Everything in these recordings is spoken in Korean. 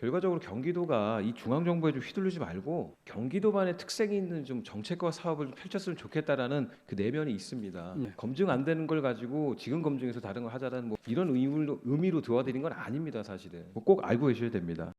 결과적으로 경기도가 이 중앙 정부에 좀 휘둘리지 말고 경기도만의 특색이 있는 좀 정책과 사업을 좀 펼쳤으면 좋겠다라는 그 내면이 있습니다. 네. 검증 안 되는 걸 가지고 지금 검증해서 다른 걸 하자라는 뭐 이런 의미로 도와드린 건 아닙니다, 사실은. 뭐꼭 알고 계셔야 됩니다.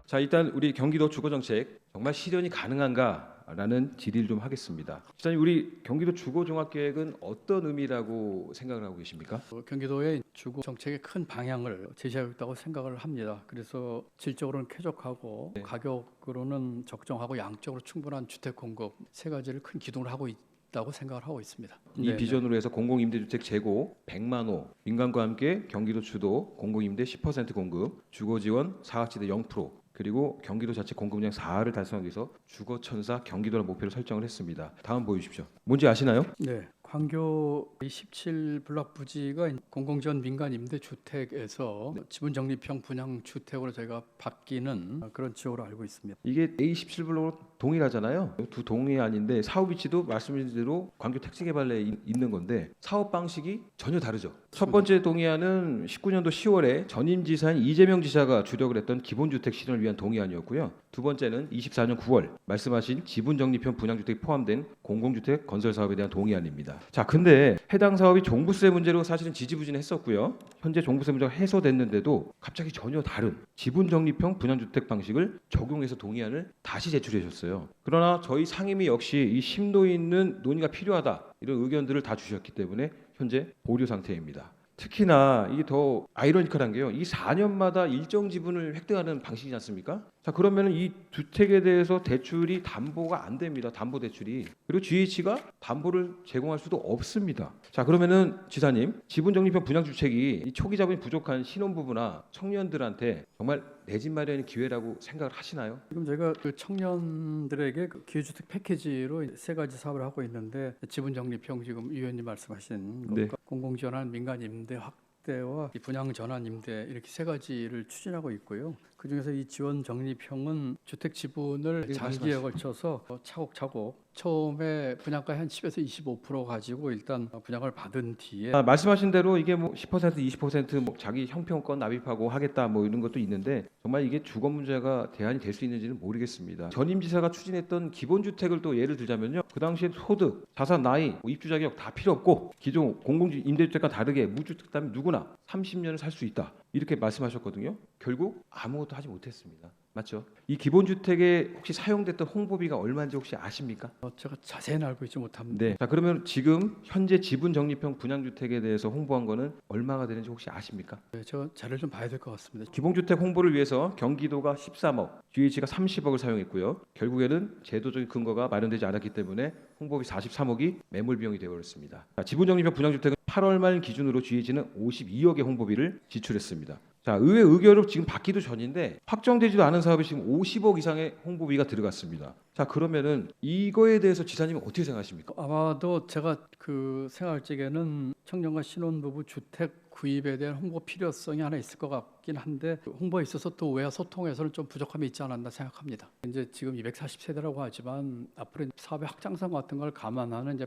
자, 일단 우리 경기도 주거 정책 정말 실현이 가능한가라는 질의를 좀 하겠습니다. 시장님, 우리 경기도 주거 종합 계획은 어떤 의미라고 생각을 하고 계십니까? 경기도의 주거 정책의 큰 방향을 제시하고 있다고 생각을 합니다. 그래서 질적으로는 쾌적하고 네. 가격으로는 적정하고 양적으로 충분한 주택 공급 세 가지를 큰 기둥을 하고 있다고 생각을 하고 있습니다. 이 네네. 비전으로 해서 공공임대주택 재고 100만 호, 민간과 함께 경기도 주도 공공임대 10% 공급, 주거지원 사각지대 0%, 그리고 경기도 자체 공급량 4를 달성하기 위해서 주거천사 경기도라는 목표를 설정을 했습니다. 다음 보여주십시오. 뭔지 아시나요? 네, 광교 17블락 부지가 공공지원 민간 임대 주택에서 지분 적립형 분양 주택으로 저희가 바뀌는 그런 지역으로 알고 있습니다. 이게 A17블록으로 동일하잖아요. 두 동해안인데 사업 위치도 말씀드린 대로 광교 택지개발내에 있는 건데 사업 방식이 전혀 다르죠. 첫 번째 동해안은 19년도 10월에 전임 지사인 이재명 지사가 주력을 했던 기본주택 실현을 위한 동해안이었고요. 두 번째는 24년 9월 말씀하신 지분 적립형 분양주택이 포함된 공공주택 건설 사업에 대한 동의안입니다. 자, 근데 해당 사업이 종부세 문제로 사실은 지지부진했었고요. 현재 종부세 문제가 해소됐는데도 갑자기 전혀 다른 지분 적립형 분양주택 방식을 적용해서 동의안을 다시 제출하셨어요. 그러나 저희 상임위 역시 이 심도 있는 논의가 필요하다 이런 의견들을 다 주셨기 때문에 현재 보류 상태입니다. 특히나 이게 더 아이러니컬한 게요. 이 4년마다 일정 지분을 획득하는 방식이지 않습니까? 자, 그러면 이 주택에 대해서 대출이 담보가 안 됩니다. 담보 대출이. 그리고 GH가 담보를 제공할 수도 없습니다. 자, 그러면은 지사님, 지분 적립형 분양 주택이 이 초기 자본이 부족한 신혼부부나 청년들한테 정말 내 집 마련의 기회라고 생각을 하시나요? 지금 저희가 그 청년들에게 그 기회주택 패키지로 세 가지 사업을 하고 있는데 지분 적립형 지금 위원님 말씀하신 네. 것과 공공전환 민간 임대 확대와 이 분양 전환 임대 이렇게 세 가지를 추진하고 있고요. 그 중에서 이 지원 적립형은 주택 지분을 네, 장기에 걸쳐서 차곡차곡 처음에 분양가 한 10에서 25% 가지고 일단 분양을 받은 뒤에 말씀하신 대로 이게 뭐 10% 20%뭐 자기 형평권 납입하고 하겠다 뭐 이런 것도 있는데 정말 이게 주거 문제가 대안이 될 수 있는지는 모르겠습니다. 전임 지사가 추진했던 기본주택을 또 예를 들자면요. 그 당시에 소득, 자산, 나이, 뭐 입주 자격 다 필요 없고 기존 공공 임대주택과 다르게 무주택자면 누구나 30년을 살 수 있다. 이렇게 말씀하셨거든요. 결국 아무것도 하지 못했습니다. 맞죠? 이 기본주택에 혹시 사용됐던 홍보비가 얼마인지 혹시 아십니까? 제가 자세히 알고 있지 못합니다. 네. 자, 그러면 지금 현재 지분 적립형 분양주택에 대해서 홍보한 거는 얼마가 되는지 혹시 아십니까? 네, 저 자료를 좀 봐야 될 것 같습니다. 기본주택 홍보를 위해서 경기도가 13억, GH가 30억을 사용했고요. 결국에는 제도적인 근거가 마련되지 않았기 때문에 홍보비 43억이 매몰 비용이 되어버렸습니다. 지분 적립형 분양주택은 8월 말 기준으로 GH는 52억의 홍보비를 지출했습니다. 자, 의회 의결로 지금 받기도 전인데 확정되지도 않은 사업에 지금 50억 이상의 홍보비가 들어갔습니다. 자, 그러면은 이거에 대해서 지사님은 어떻게 생각하십니까? 아마도 제가 그 생각할 적에는 청년과 신혼부부 주택 구입에 대한 홍보 필요성이 하나 있을 것 같긴 한데 그 홍보에 있어서 또 외화 소통에서는 좀 부족함이 있지 않았나 생각합니다. 이제 지금 240세대라고 하지만 앞으로 사업의 확장성 같은 걸 감안하는 이제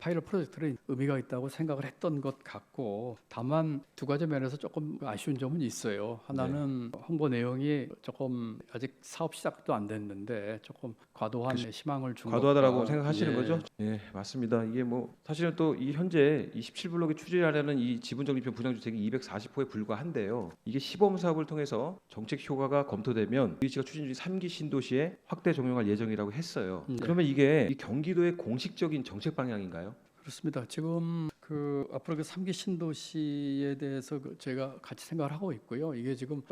파일럿 프로젝트를 의미가 있다고 생각을 했던 것 같고 다만 두 가지 면에서 조금 아쉬운 점은 있어요. 하나는 홍보 내용이 조금 아직 사업 시작도 안 됐는데 조금 과도한 희망을 준 과도하다라고 것과, 생각하시는 예. 거죠? 예, 맞습니다. 이게 뭐 사실은 또 이 현재 이 17블록이 추진하려는 이 지분 적립형 분양주택이 240호에 불과한데요. 이게 시범 사업을 통해서 정책 효과가 검토되면 GH가 추진 중인 3기 신도시에 확대 적용할 예정이라고 했어요. 네. 그러면 이게 이 경기도의 공식적인 정책 방향인가요? 그렇습니다. 지금 그 앞으로 그 3기 신도시에 대해서 저희가 같이 생각을 하고 있고요. 이게 지금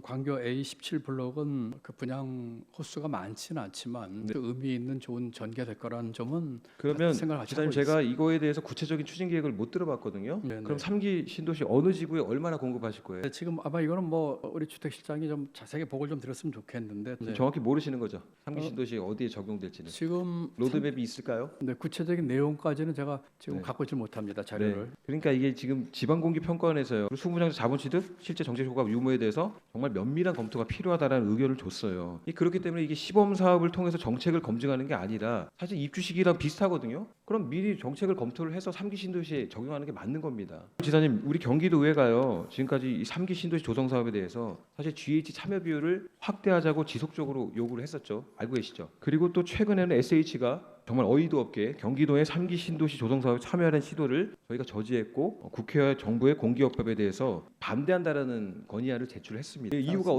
광교 A17 블록은 그 분양 호수가 많지는 않지만 그 의미 있는 좋은 전개가 될 거라는 점은 그러면 생각을 같이 지사님 하고 제가 이거에 대해서 구체적인 추진 계획을 못 들어봤거든요. 네, 그럼 네. 3기 신도시 어느 지구에 얼마나 공급하실 거예요? 네, 지금 아마 이거는 뭐 우리 주택실장이 좀 자세하게 보고를 좀 들었으면 좋겠는데 네. 정확히 모르시는 거죠? 3기 신도시 어디에 적용될지는 지금 로드맵이 있을까요? 네, 구체적인 내용까지는 제가 지금 네. 갖고 있지 못합니다. 자료를. 네. 그러니까 이게 지금 지방공기평가원에서요. 수무장자 자본 취득 실제 정책 효과 유무에 대해서 정말 면밀한 검토가 필요하다라는 의견을 줬어요. 그렇기 때문에 이게 시범 사업을 통해서 정책을 검증하는 게 아니라 사실 입주 시기랑 비슷하거든요. 그럼 미리 정책을 검토를 해서 3기 신도시에 적용하는 게 맞는 겁니다. 지사님, 우리 경기도의회가요. 지금까지 이 3기 신도시 조성 사업에 대해서 사실 GH 참여 비율을 확대하자고 지속적으로 요구를 했었죠. 알고 계시죠? 그리고 또 최근에는 SH가 정말 어이도 없게 경기도의 3기 신도시 조성 사업에 참여하는 시도를 저희가 저지했고 국회와 정부의 공기업법에 대해서 반대한다라는 건의안을 제출했습니다. 이유가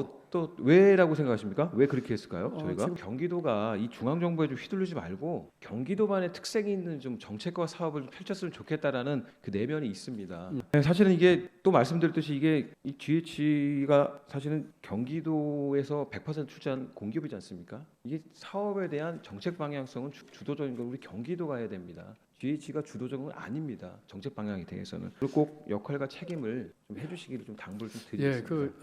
왜라고 생각하십니까? 왜 그렇게 했을까요? 저희가 지금 경기도가 이 중앙 정부에 좀 휘둘리지 말고 경기도만의 특색이 있는 좀 정책과 사업을 좀 펼쳤으면 좋겠다라는 그 내면이 있습니다. 네, 사실은 이게 또 말씀드렸듯이 이게 이 GH가 사실은 경기도에서 100% 투자한 공기업이지 않습니까? 이게 사업에 대한 정책 방향성은 주도적인 건 우리 경기도가 해야 됩니다. GH가 주도적인 건 아닙니다. 정책 방향에 대해서는. 그리고 꼭 역할과 책임을 좀 해주시기를 좀 당부를 좀 드리겠습니다. 예, 그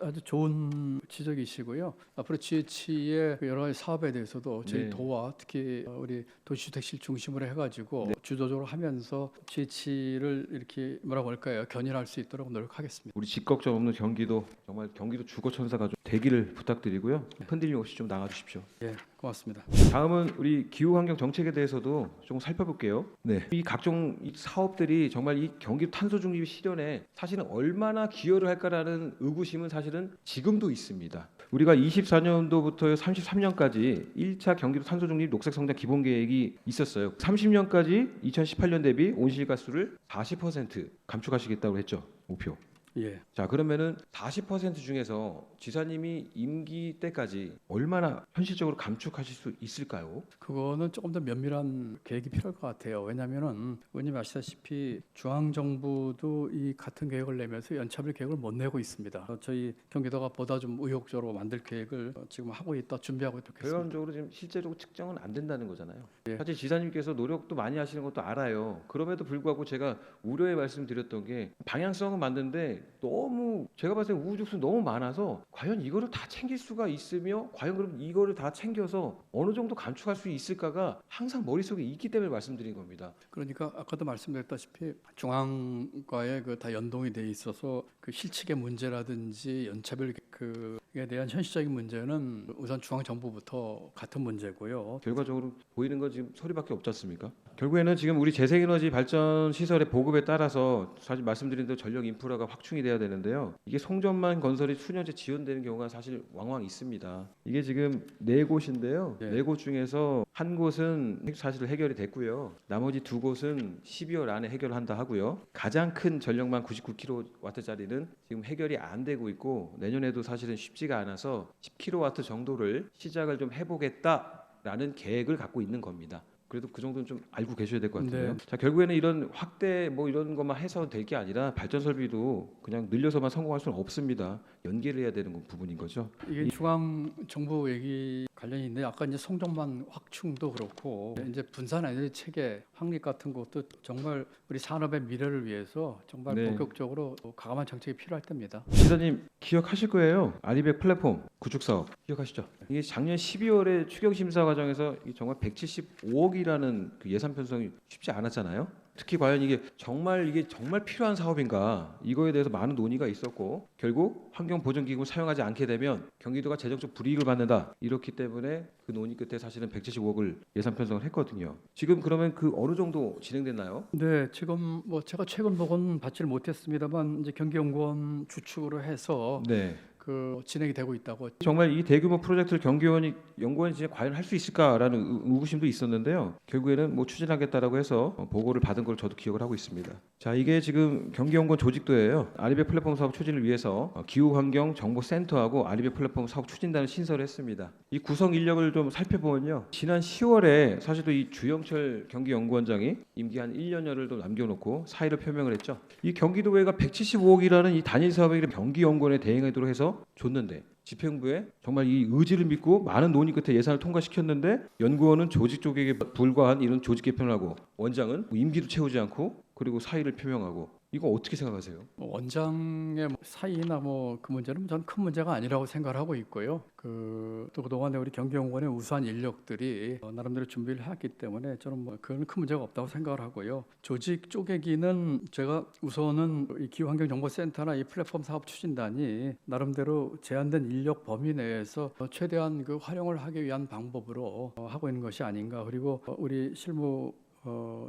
아주 좋은 지적이시고요. 앞으로 GH의 여러 가지 사업에 대해서도 저희 네. 도와 특히 우리 도시주택실 중심으로 해가지고 네. 주도적으로 하면서 GH를 이렇게 뭐라고 할까요? 견인할 수 있도록 노력하겠습니다. 우리 직걱정 없는 경기도 정말 경기도 주거천사가 좀 되기를 부탁드리고요. 흔들림 없이 좀 나가주십시오. 예, 고맙습니다. 다음은 우리 기후환경 정책에 대해서도 좀 살펴볼게요. 네, 이 각종 이 사업들이 정말 이 경기도 탄소 중립 실현에 사실은 얼마나 기여를 할까라는 의구심은 사실은 지금도 있습니다. 우리가 24년도부터 33년까지 1차 경기도 탄소 중립 녹색 성장 기본 계획이 있었어요. 30년까지 2018년 대비 온실가스를 40% 감축하시겠다고 했죠. 목표. 예, 자, 그러면은 40% 중에서 지사님이 임기 때까지 얼마나 현실적으로 감축하실 수 있을까요? 그거는 조금 더 면밀한 계획이 필요할 것 같아요. 왜냐하면은 의원님 아시다시피 중앙 정부도 이 같은 계획을 내면서 연차별 계획을 못 내고 있습니다. 저희 경기도가 보다 좀 의욕적으로 만들 계획을 지금 하고 있다, 준비하고 있겠습니다. 결과적으로 지금 실제로 측정은 안 된다는 거잖아요. 예. 사실 지사님께서 노력도 많이 하시는 것도 알아요. 그럼에도 불구하고 제가 우려의 말씀드렸던 게 방향성은 맞는데 너무 제가 봤을 때 우후죽순 너무 많아서 과연 이거를 다 챙길 수가 있으며 과연 그럼 이거를 다 챙겨서 어느 정도 감축할 수 있을까가 항상 머릿속에 있기 때문에 말씀드린 겁니다. 그러니까 아까도 말씀드렸다시피 중앙과의 그 다 연동이 돼 있어서 그 실측의 문제라든지 연차별 그에 대한 현실적인 문제는 우선 중앙 정부부터 같은 문제고요. 결과적으로 보이는 건 지금 소리밖에 없지 않습니까? 결국에는 지금 우리 재생에너지 발전 시설의 보급에 따라서 사실 말씀드린 대로 전력 인프라가 확충이 돼야 되는데요. 이게 송전만 건설이 수년째 지연되는 경우가 사실 왕왕 있습니다. 이게 지금 네 곳인데요. 네. 네 곳 중에서 한 곳은 사실 해결이 됐고요. 나머지 두 곳은 12월 안에 해결한다 하고요. 가장 큰 전력만 99kW짜리는 지금 해결이 안 되고 있고 내년에도 사실은 쉽지가 않아서 10kW 정도를 시작을 좀 해보겠다라는 계획을 갖고 있는 겁니다. 그래도 그 정도는 좀 알고 계셔야 될 것 같은데요. 네. 자, 결국에는 이런 확대 뭐 이런 것만 해서 될 게 아니라 발전 설비도 그냥 늘려서만 성공할 수는 없습니다. 연계를 해야 되는 부분인 거죠. 이게 중앙 정부 얘기 관련이 있는데 아까 이제 송정만 확충도 그렇고 이제 분산 에너지 체계 확립 같은 것도 정말 우리 산업의 미래를 위해서 정말 네. 본격적으로 과감한 정책이 필요할 때입니다. 기자님 기억하실 거예요. 아리백 플랫폼 구축 사업 기억하시죠? 이게 작년 12월에 추경 심사 과정에서 이게 정말 175억이라는 그 예산 편성이 쉽지 않았잖아요. 특히 과연 이게 정말 필요한 사업인가 이거에 대해서 많은 논의가 있었고 결국 환경보전기금을 사용하지 않게 되면 경기도가 재정적 불이익을 받는다 이렇기 때문에 그 논의 끝에 사실은 175억을 예산 편성을 했거든요. 지금 그러면 그 어느 정도 진행됐나요? 네, 지금 뭐 제가 최근 보고는 받지를 못했습니다만 이제 경기연구원 주축으로 해서 네. 그 진행이 되고 있다고. 정말 이 대규모 프로젝트를 연구원이 진짜 과연 할 수 있을까라는 의구심도 있었는데요. 결국에는 뭐 추진하겠다라고 해서 보고를 받은 걸 저도 기억을 하고 있습니다. 자, 이게 지금 경기연구원 조직도예요. 아리백 플랫폼 사업 추진을 위해서 기후환경정보센터하고 아리백 플랫폼 사업 추진단을 신설을 했습니다. 이 구성 인력을 좀 살펴보면요. 지난 10월에 사실도 이 주영철 경기연구원장이 임기 한 1년여를 또 남겨놓고 사의를 표명을 했죠. 이 경기도회가 175억이라는 이 단일 사업에 경기연구원에 대응하도록 해서 줬는데 집행부에 정말 이 의지를 믿고 많은 논의 끝에 예산을 통과시켰는데 연구원은 조직 조직에 불과한 이런 조직 개편을 하고 원장은 임기도 채우지 않고 그리고 사의를 표명하고 이거 어떻게 생각하세요? 원장의 사이나 뭐 그 문제는 전 큰 문제가 아니라고 생각을 하고 있고요. 또 그동안에 우리 경기연구원의 우수한 인력들이 나름대로 준비를 했기 때문에 저는 뭐 그건 큰 문제가 없다고 생각을 하고요. 조직 쪼개기는 제가 우선은 이 기후환경정보센터나 이 플랫폼 사업 추진단이 나름대로 제한된 인력 범위 내에서 최대한 그 활용을 하기 위한 방법으로 하고 있는 것이 아닌가. 그리고 우리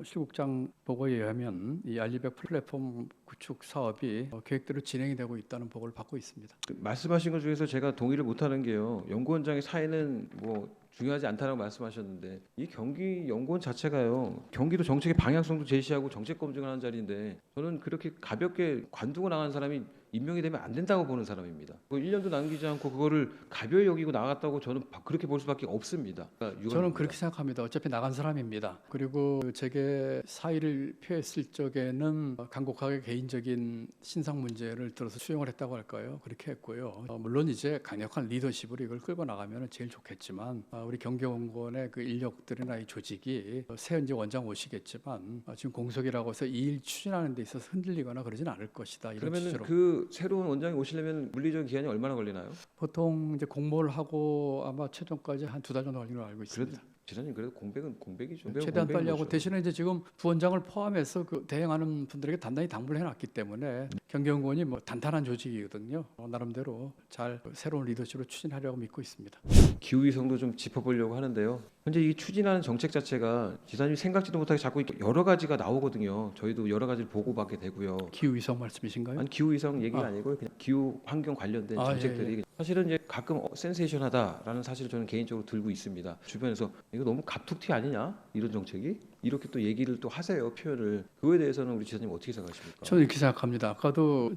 실국장 보고에 의하면 이 알리백 플랫폼 구축 사업이 계획대로 진행이 되고 있다는 보고를 받고 있습니다. 말씀하신 것 중에서 제가 동의를 못하는 게요. 연구원장의 사회는 뭐 중요하지 않다라고 말씀하셨는데 이 경기 연구원 자체가요. 경기도 정책의 방향성도 제시하고 정책 검증을 하는 자리인데 저는 그렇게 가볍게 관두고 나간 사람이 임명이 되면 안 된다고 보는 사람입니다. 1년도 남기지 않고 그거를 가벼이 여기고 나갔다고 저는 그렇게 볼 수밖에 없습니다. 그러니까 저는 그렇게 생각합니다. 어차피 나간 사람입니다. 그리고 제게 사의를 표했을 적에는 간곡하게 개인적인 신상 문제를 들어서 수용을 했다고 할까요? 그렇게 했고요. 물론 이제 강력한 리더십으로 이걸 끌고 나가면 제일 좋겠지만 우리 경기연구원의 그 인력들이나 이 조직이 새 이제 원장 오시겠지만 지금 공석이라고 해서 이 일 추진하는 데 있어서 흔들리거나 그러진 않을 것이다. 이런 그러면 취지로. 그 새로운 원장이 오시려면 물리적인 기간이 얼마나 걸리나요? 보통 이제 공모를 하고 아마 최종까지 한 2달 정도 걸리는 걸로 알고 있습니다. 지사님 그래도 공백은 공백이죠. 최대한 빨리 하고 거죠. 대신에 이제 지금 부원장을 포함해서 그 대행하는 분들에게 단단히 당부를 해놨기 때문에 경기연구원이 뭐 단단한 조직이거든요. 나름대로 잘 새로운 리더십으로 추진하려고 믿고 있습니다. 기후 위성도 좀 짚어보려고 하는데요. 현재 이 추진하는 정책 자체가 지사님이 생각지도 못하게 자꾸 여러 가지가 나오거든요. 저희도 여러 가지를 보고받게 되고요. 기후 위성 말씀이신가요? 아니 기후 위성 얘기가 아니고 그냥 기후 환경 관련된 정책들이 예. 사실은 이제 가끔 센세이션하다라는 사실을 저는 개인적으로 들고 있습니다. 주변에서 이거 너무 갑툭튀 아니냐 이런 정책이 이렇게 또 얘기를 또 하세요 표현을. 그거에 대해서는 우리 지사님 어떻게 생각하십니까? 저는 이렇게 생각합니다. 아까도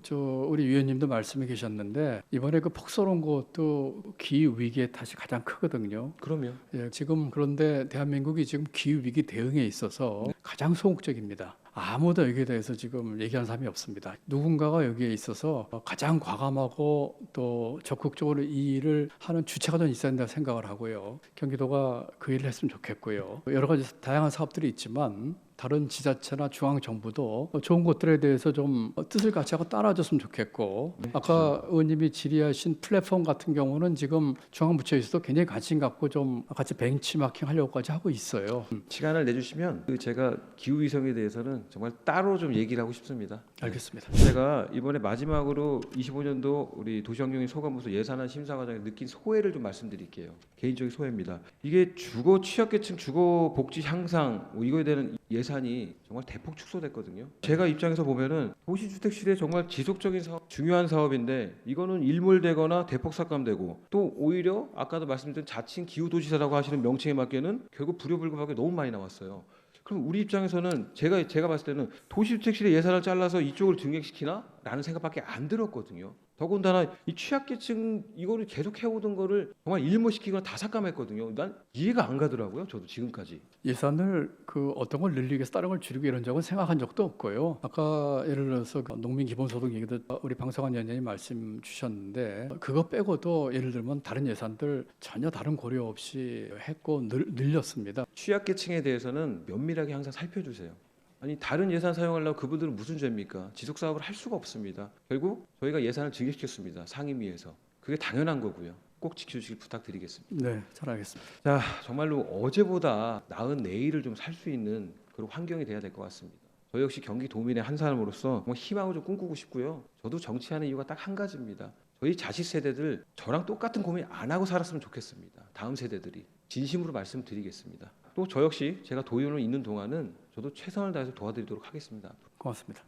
우리 위원님도 말씀해 계셨는데 이번에 그 폭설온 것도 기후 위기의 탓이 가장 크거든요. 그러면 예, 지금 그런데 대한민국이 지금 기후 위기 대응에 있어서 가장 소극적입니다. 아무도 여기에 대해서 지금 얘기하는 사람이 없습니다. 누군가가 여기에 있어서 가장 과감하고 또 적극적으로 이 일을 하는 주체가 좀 있어야 된다고 생각을 하고요. 경기도가 그 일을 했으면 좋겠고요. 여러 가지 다양한 사업들이 있지만 다른 지자체나 중앙 정부도 좋은 것들에 대해서 좀 뜻을 같이 하고 따라줬으면 좋겠고, 아까 의원님이 질의하신 플랫폼 같은 경우는 지금 중앙부처에서도 굉장히 관심 갖고 좀 같이 벤치마킹 하려고까지 하고 있어요. 시간을 내주시면 제가 기후 위성에 대해서는 정말 따로 좀 얘기를 하고 싶습니다. 알겠습니다. 제가 이번에 마지막으로 25년도 우리 도시환경의 소관부서 예산안 심사 과정에 느낀 소회를 좀 말씀드릴게요. 개인적인 소회입니다. 이게 주거 취약계층 주거 복지 향상 이거에 대한 예산이 정말 대폭 축소됐거든요. 제가 입장에서 보면은 도시주택 시대 정말 지속적인 사업, 중요한 사업인데 이거는 일몰되거나 대폭 삭감되고 또 오히려 아까도 말씀드린 자칭 기후도시사라고 하시는 명칭에 맞게는 결국 불효불급하게 너무 많이 나왔어요. 그럼 우리 입장에서는 제가 봤을 때는 도시주택 시대 예산을 잘라서 이쪽을 증액시키나? 라는 생각밖에 안 들었거든요. 더군다나 이 취약계층 이거를 계속 해오던 거를 정말 일몰시키거나 다 삭감했거든요. 난 이해가 안 가더라고요. 저도 지금까지. 예산을 그 어떤 걸 늘리기 위해서 다른 걸 줄이고 이런 적은 생각한 적도 없고요. 아까 예를 들어서 그 농민 기본소득 얘기도 우리 방성환 위원장님 말씀 주셨는데 그거 빼고도 예를 들면 다른 예산들 전혀 다른 고려 없이 했고 늘렸습니다. 취약계층에 대해서는 면밀하게 항상 살펴주세요. 아니 다른 예산 사용하려고 그분들은 무슨 죄입니까? 지속 사업을 할 수가 없습니다. 결국 저희가 예산을 증액시켰습니다. 상임위에서. 그게 당연한 거고요. 꼭 지켜주시길 부탁드리겠습니다. 네, 잘 알겠습니다. 자, 정말로 어제보다 나은 내일을 좀 살 수 있는 그런 환경이 돼야 될 것 같습니다. 저 역시 경기도민의 한 사람으로서 정말 희망을 좀 꿈꾸고 싶고요. 저도 정치하는 이유가 딱 한 가지입니다. 저희 자식 세대들 저랑 똑같은 고민 안 하고 살았으면 좋겠습니다. 다음 세대들이 진심으로 말씀드리겠습니다. 또 저 역시 제가 도의원으로 있는 동안은 저도 최선을 다해서 도와드리도록 하겠습니다. 고맙습니다.